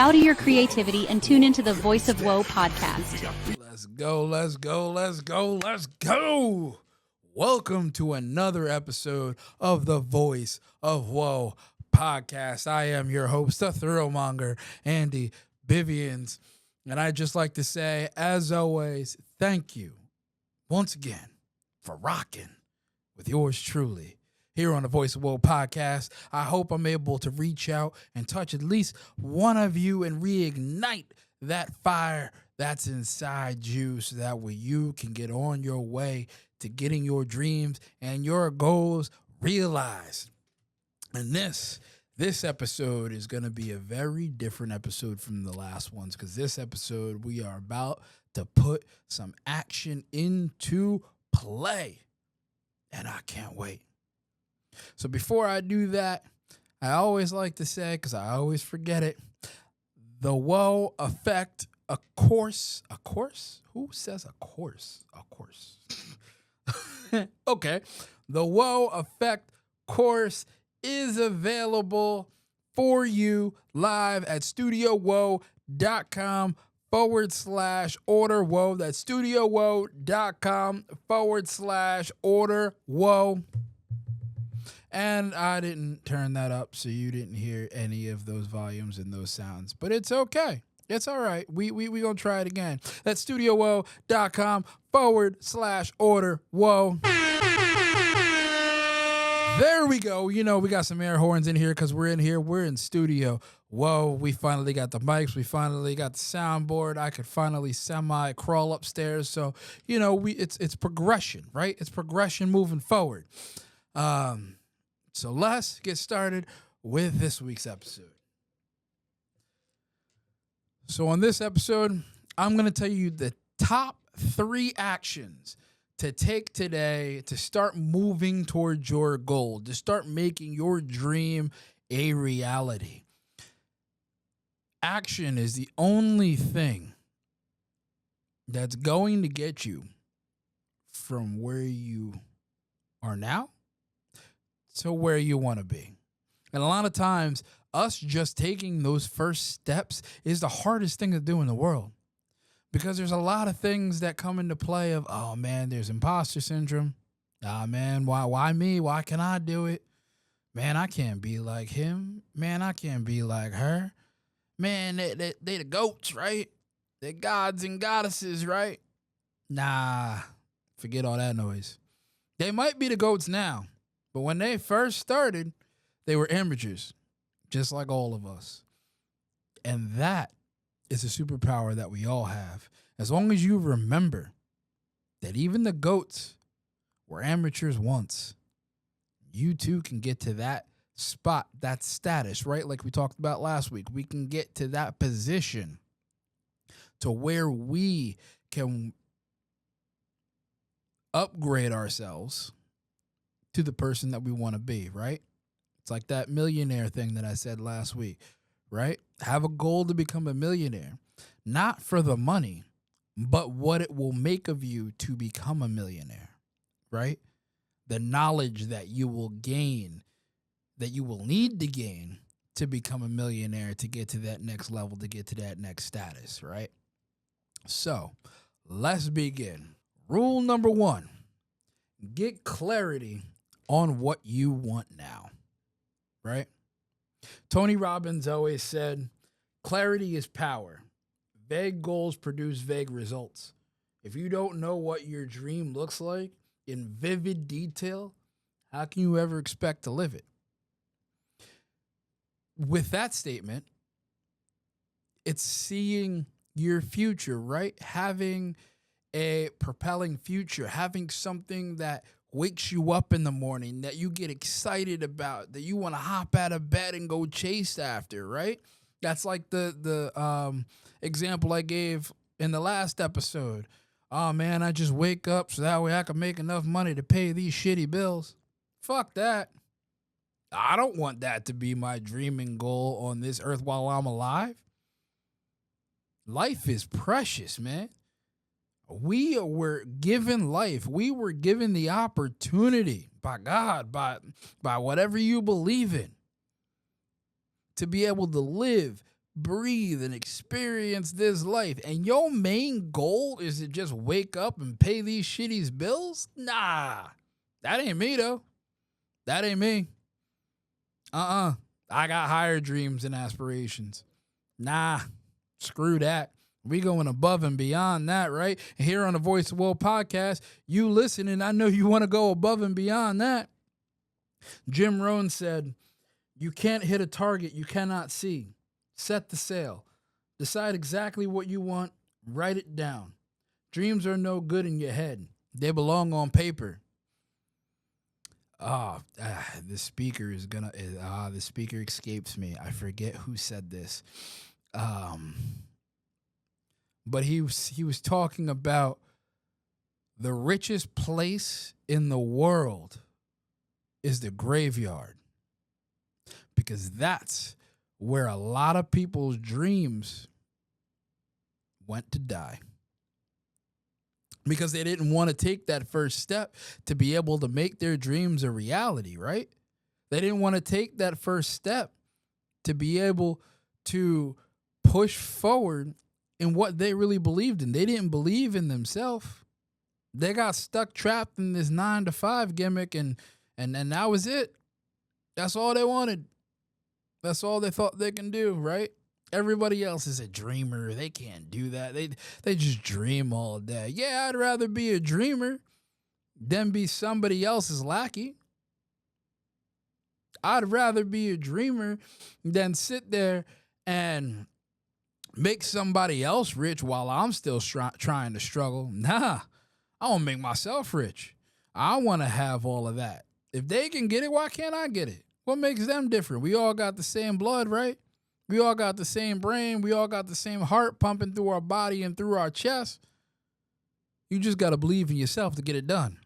bow to your creativity and tune into the Voice of Woe podcast. Let's go, let's go, let's go, let's go. Welcome to another episode of the Voice of Woe podcast. I am your host, the Thrillmonger, Andd Bivians. And I'd just like to say, as always, thank you once again for rocking with yours truly here on the Voice of Woe podcast. I hope I'm able to reach out and touch at least one of you and reignite that fire that's inside you so that way you can get on your way to getting your dreams and your goals realized. And this episode is going to be a very different episode from the last ones, because this episode we are about to put some action into play. And I can't wait. So before I do that, I always like to say, because I always forget it, the woe effect, a course? Who says a course? A course. Okay. The woe effect course is available for you live at studiowoe.com/order woe. That's studiowoe.com/order woe. And I didn't turn that up, so you didn't hear any of those volumes and those sounds. But it's okay. It's all right. We gonna try it again. That's studiowoe.com/order woe. There we go. You know, we got some air horns in here because we're in here. We're in studio. Whoa, we finally got the mics. We finally got the soundboard. I could finally semi-crawl upstairs. So, you know, it's progression, right? It's progression moving forward. So let's get started with this week's episode. So on this episode, I'm going to tell you the top 3 actions to take today to start moving towards your goal, to start making your dream a reality. Action is the only thing that's going to get you from where you are now to where you want to be. And a lot of times, us just taking those first steps is the hardest thing to do in the world. Because there's a lot of things that come into play of, oh man, there's imposter syndrome. Ah man, why me? Why can't I do it? Man, I can't be like him. Man, I can't be like her. Man, they the goats, right? They're gods and goddesses, right? Nah, forget all that noise. They might be the goats now, but when they first started, they were amateurs, just like all of us. And that is a superpower that we all have. As long as you remember that even the goats were amateurs once, you too can get to that spot, that status, right? Like we talked about last week. We can get to that position to where we can upgrade ourselves to the person that we want to be, right? It's like that millionaire thing that I said last week, right? Have a goal to become a millionaire, not for the money, but what it will make of you to become a millionaire, right? The knowledge that you will gain, that you will need to gain to become a millionaire, to get to that next level, to get to that next status, right? So let's begin. Rule number 1, get clarity on what you want now, right? Tony Robbins always said, clarity is power. Vague goals produce vague results. If you don't know what your dream looks like in vivid detail, how can you ever expect to live it? With that statement, it's seeing your future, right? Having a propelling future, having something that wakes you up in the morning, that you get excited about, that you want to hop out of bed and go chase after, right? That's like the example I gave in the last episode. Oh man, I just wake up so that way I can make enough money to pay these shitty bills. Fuck that. I don't want that to be my dreaming goal on this earth while I'm alive. Life is precious, man. We were given life. We were given the opportunity by God, by whatever you believe in, to be able to live breathe, and experience this life. And your main goal is to just wake up and pay these shitty bills? Nah, that ain't me though. That ain't me. I got higher dreams and aspirations. Nah, screw that. We going above and beyond that, right? Here on the Voice of Woe podcast, you listening, I know you want to go above and beyond that. Jim Rohn said, you can't hit a target you cannot see. Set the sail. Decide exactly what you want. Write it down. Dreams are no good in your head. They belong on paper. The speaker escapes me. I forget who said this. But he was talking about the richest place in the world is the graveyard, because that's where a lot of people's dreams went to die, because they didn't want to take that first step to be able to make their dreams a reality, right? They didn't want to take that first step to be able to push forward in what they really believed in. They didn't believe in themselves. They got stuck trapped in this 9-to-5 gimmick, and that was it. That's all they wanted. That's all they thought they can do, right? Everybody else is a dreamer. They can't do that. They just dream all day. Yeah, I'd rather be a dreamer than be somebody else's lackey. I'd rather be a dreamer than sit there and make somebody else rich while I'm still trying to struggle. Nah, I want to make myself rich. I want to have all of that. If they can get it, why can't I get it? What makes them different? We all got the same blood, right? We all got the same brain. We all got the same heart pumping through our body and through our chest. You just got to believe in yourself to get it done.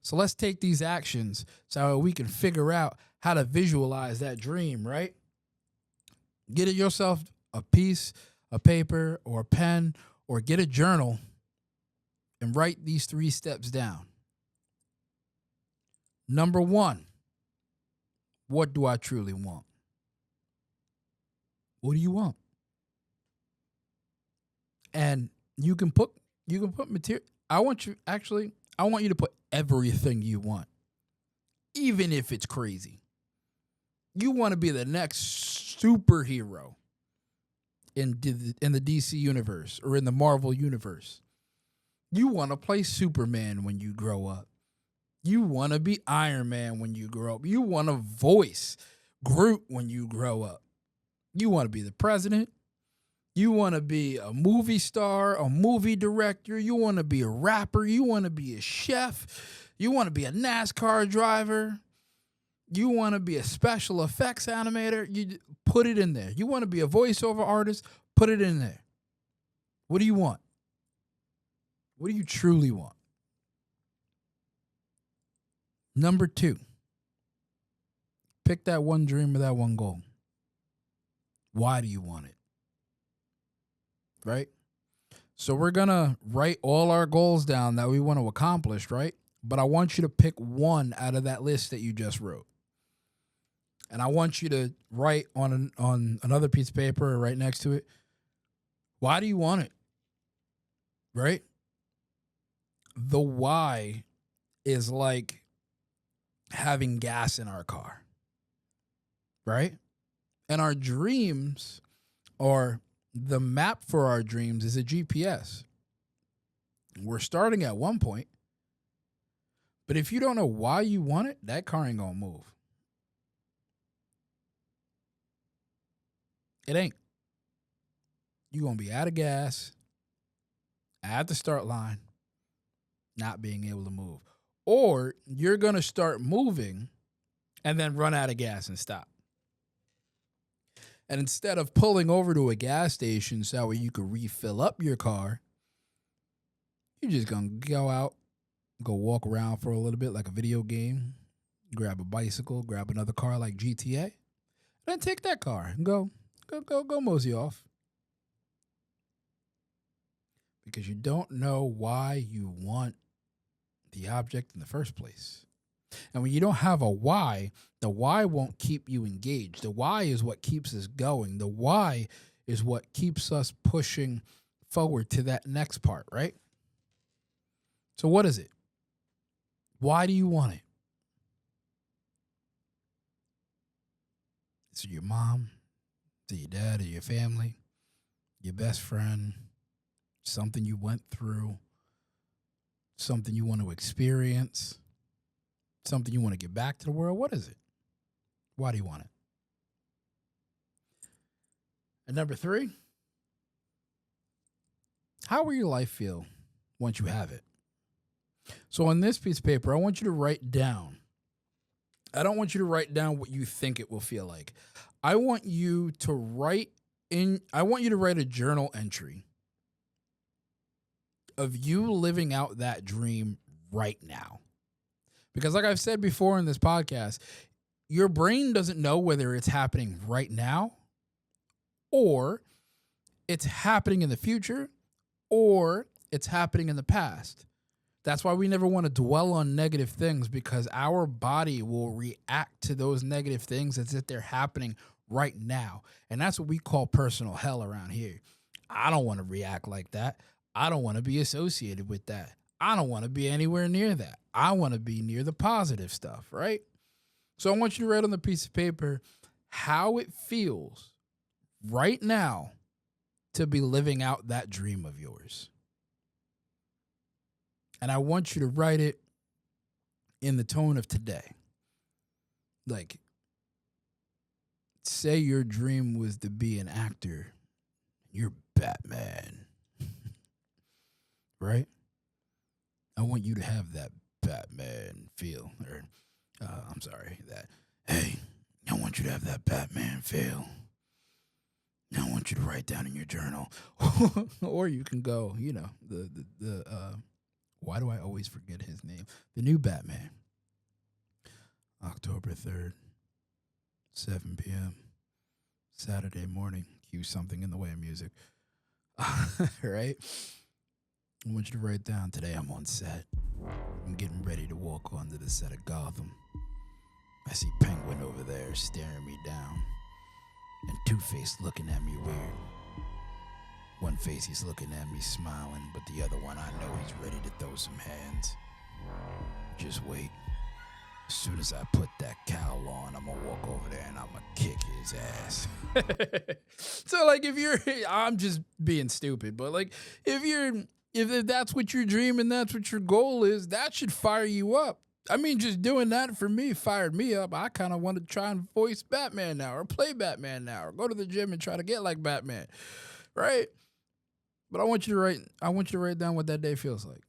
So let's take these actions so we can figure out how to visualize that dream, right? Get yourself a piece of paper or a pen, or get a journal and write these 3 steps down. Number 1, what do I truly want? What do you want? And you can put material. I want you to put everything you want, even if it's crazy. You want to be the next superhero in the DC universe or in the Marvel universe. You want to play Superman when you grow up. You want to be Iron Man when you grow up. You want to voice Groot when you grow up. You want to be the president. You want to be a movie star, a movie director. You want to be a rapper. You want to be a chef. You want to be a NASCAR driver. You want to be a special effects animator. You put it in there. You want to be a voiceover artist. Put it in there. What do you want? What do you truly want? Number 2, pick that one dream or that one goal. Why do you want it? Right? So we're going to write all our goals down that we want to accomplish, right? But I want you to pick one out of that list that you just wrote. And I want you to write on another piece of paper or right next to it, why do you want it? Right? The why is like having gas in our car, right? And our dreams, or the map for our dreams, is a GPS. We're starting at one point, but if you don't know why you want it, that car ain't gonna move. It ain't. You're gonna be out of gas at the start line, not being able to move. Or you're going to start moving and then run out of gas and stop. And instead of pulling over to a gas station so where you could refill up your car, you're just going to go out, go walk around for a little bit like a video game, grab a bicycle, grab another car like GTA, then take that car and go mosey off. Because you don't know why you want the object in the first place. And when you don't have a why, the why won't keep you engaged. The why is what keeps us going. The why is what keeps us pushing forward to that next part, right? So what is it? Why do you want it? Is it your mom? Is it your dad or your family? Your best friend? Something you went through? Something you want to experience? Something you want to give back to the world? What is it? Why do you want it? And number 3, how will your life feel once you have it? So on this piece of paper, I want you to write down. I don't want you to write down what you think it will feel like. I want you to write a journal entry of you living out that dream right now. Because like I've said before in this podcast, your brain doesn't know whether it's happening right now or it's happening in the future or it's happening in the past. That's why we never want to dwell on negative things, because our body will react to those negative things as if they're happening right now. And that's what we call personal hell around here. I don't want to react like that. I don't want to be associated with that. I don't want to be anywhere near that. I want to be near the positive stuff, right? So I want you to write on the piece of paper how it feels right now to be living out that dream of yours. And I want you to write it in the tone of today. Like, say your dream was to be an actor. You're Batman. Right? I want you to have that Batman feel. Hey, I want you to have that Batman feel. I want you to write down in your journal. Or you can go, why do I always forget his name? The new Batman. October 3rd, 7 p.m., Saturday morning. Cue something in the way of music. Right? I want you to write down, today I'm on set. I'm getting ready to walk onto the set of Gotham. I see Penguin over there staring me down, and Two-Face looking at me weird. One face he's looking at me smiling, but the other one I know he's ready to throw some hands. Just wait. As soon as I put that cowl on, I'm gonna walk over there and I'm gonna kick his ass. So like I'm just being stupid, but like if that's what your dream and that's what your goal is, that should fire you up. I mean, just doing that for me fired me up. I kind of want to try and voice Batman now, or play Batman now, or go to the gym and try to get like Batman, right? But I want you to write down what that day feels like.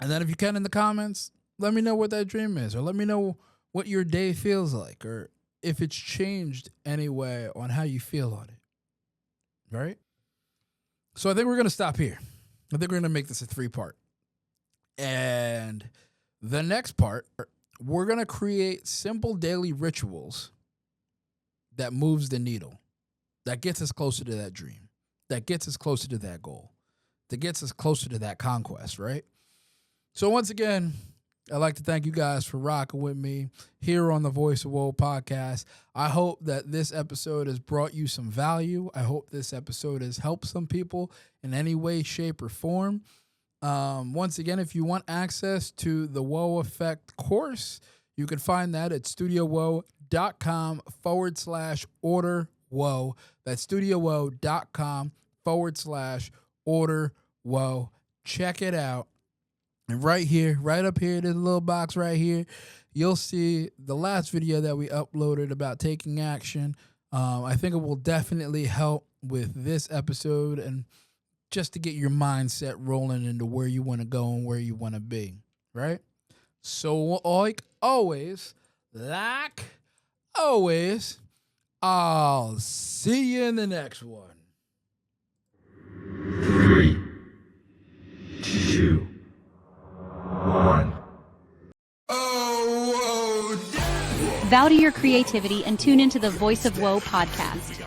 And then if you can in the comments, let me know what that dream is, or let me know what your day feels like, or if it's changed anyway on how you feel on it. Right? So I think we're going to stop here. I think we're going to make this a 3-part. And the next part, we're going to create simple daily rituals that moves the needle, that gets us closer to that dream, that gets us closer to that goal, that gets us closer to that conquest, right? So once again, I'd like to thank you guys for rocking with me here on the Voice of Woe podcast. I hope that this episode has brought you some value. I hope this episode has helped some people in any way, shape, or form. Once again, if you want access to the Woe Effect course, you can find that at studiowoe.com/order woe. That's studiowoe.com/order woe. Check it out. And right here, right up here, there's a little box right here. You'll see the last video that we uploaded about taking action. I think it will definitely help with this episode and just to get your mindset rolling into where you want to go and where you want to be, right? So like always, I'll see you in the next one. 3, 2, 1. Vow to your creativity and tune into the Voice of Woe podcast.